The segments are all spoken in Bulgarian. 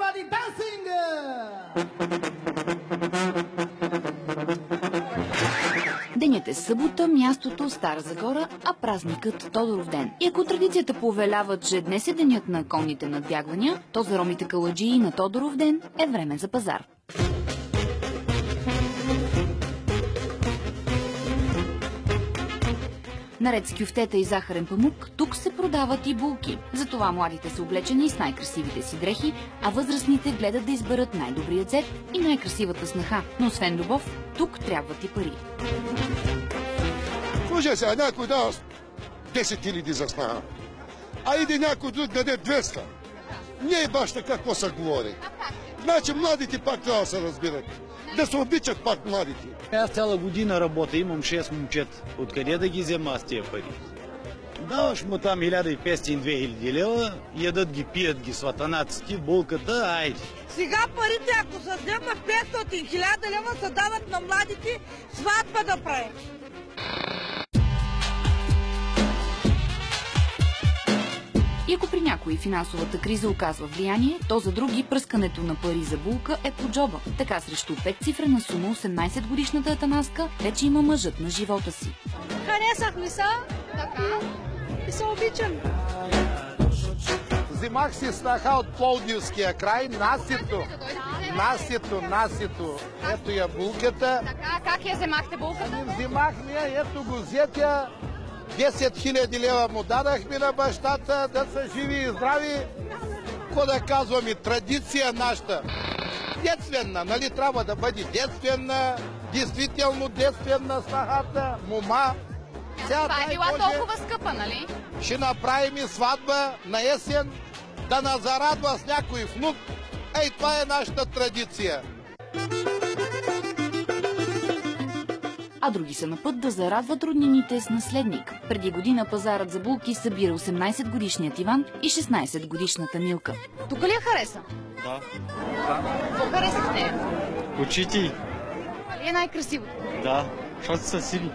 everybody dancing! Денят е събота, мястото Стара Загора, а празникът Тодоров ден. И ако традицията повелява, че днес е денят на конните надбягвания, то за ромите каладжии на Тодоров ден е време за пазар. Наред с кюфтета и захарен памук, тук се продават и булки. Затова младите са облечени с най-красивите си дрехи, а възрастните гледат да изберат най-добрият зет и най-красивата снаха. Но освен любов, тук трябват и пари. Слушай сега, някой дава 10 000 за снаха, а иде някой друг даде 200. Не е баш така, какво се говори. Значи младите пак трябва да се разбират. Да се обичат пак младите. Аз цяла година работя, имам 6 момчета. Откъде да ги взема аз тия пари? Даваш му там 1500-2000 лева, ядат ги, пият ги сватанаците, булката, айде. Сега парите, ако се взема 500-1000 лева, се дават на младите сватба да правим. И ако при някой финансовата криза оказва влияние, то за други пръскането на пари за булка е по джоба. Така срещу 5-цифрена сума 18-годишната Атанаска вече има мъжът на живота си. Харесахме се и се обичам. Взимах си снаха от Пловдивския край, Насито. Ето я булката. Така, как я вземахте булката? Взимахме я, ето го взетя. 10 000 лева му дадахме на бащата, да са живи и здрави. Какво да казваме, традиция нашата. Детствена, нали трябва да бъде детствена, действително детствена снахата, мома. Това е била толкова скъпа, нали? Ще направим сватба на есен, да нас зарадва с някой внук. Ей, това е нашата традиция. А други са на път да зарадват роднините с наследник. Преди година пазарът за булки събира 18-годишният Иван и 16-годишната Милка. Тук ли я хареса? Да. Какво харесахте? Очите й. Ли е най-красивото? Да, защото са сини.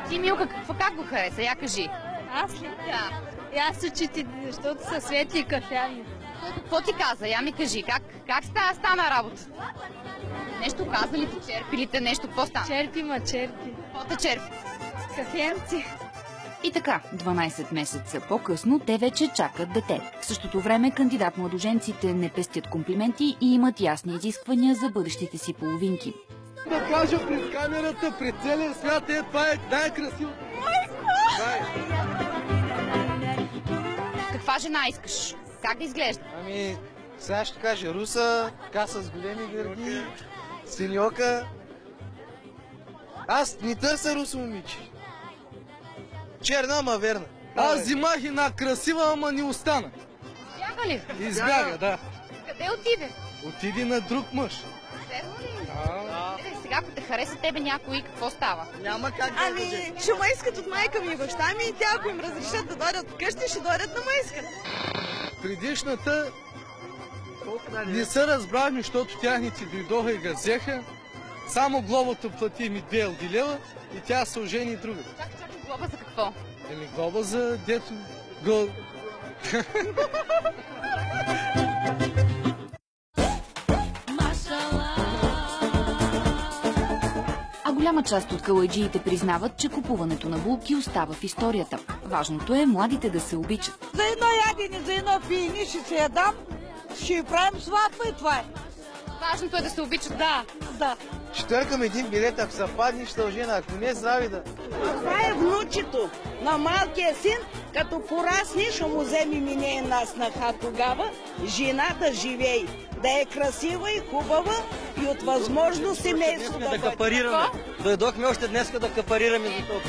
Ти, Милка, как го хареса? Я кажи. Аз ли? Да. И аз очите, защото са светли кафяни. Какво ти каза? Я ми кажи, как стана работа? Нещо каза ли ти, черпилите, нещо, какво стана? Черпи. Какво те черпи? Кафенци. И така, 12 месеца по-късно, те вече чакат дете. В същото време кандидат-младоженците не пестят комплименти и имат ясни изисквания за бъдещите си половинки. Да кажа пред камерата, пред целия свят, това е най-красиво. Каква жена искаш? Как да изглежда? Ами, сега ще кажа руса, така с големи гърди, синьока. Аз не търся русо момиче. Черна, ама верна. Аз взимах една красива, ама не остана. Избяга ли? Избяга, да. Къде отиде? Отиди на друг мъж. Верно ли? Сега, ако те хареса тебе някой, какво става? Няма как да Ами, ще ме искат от майка ми и баща ми и тя, ако им разрешат да дойдат вкъщи, ще дойдат на ме искат. Предишната не се разбрахме, защото тяхните дойдоха и ga взеха. Само глобата плати ми 2 лева и тя се ожени друга. Чакай, глоба за какво? Еми глоба за дето го... А голяма част от калайджиите признават, че купуването на булки остава в историята. Важното е младите да се обичат. За едно ядене, за едно пиене ще се я дам, ще правим сватба и това е. Важното е да се обичат. Да. Ще търкам един билет, ако се падне, ще ожена, ако не здрави да. Това е внучето на малкия син, като порасне, ще му вземе мине една снаха тогава, жената живей, да е красива и хубава и от възможно семейство да бъде. Да капарираме. Дойдохме още днес да капарираме за това.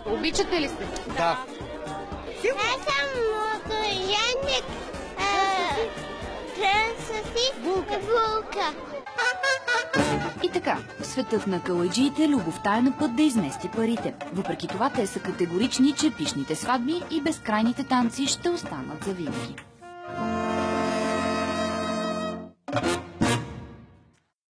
Обичате ли се? Да. Аз съм младоженник. Си булка. И така, в светът на калайджиите любовта е на път да измести парите. Въпреки това те са категорични, че пишните сватби и безкрайните танци ще останат за винаги.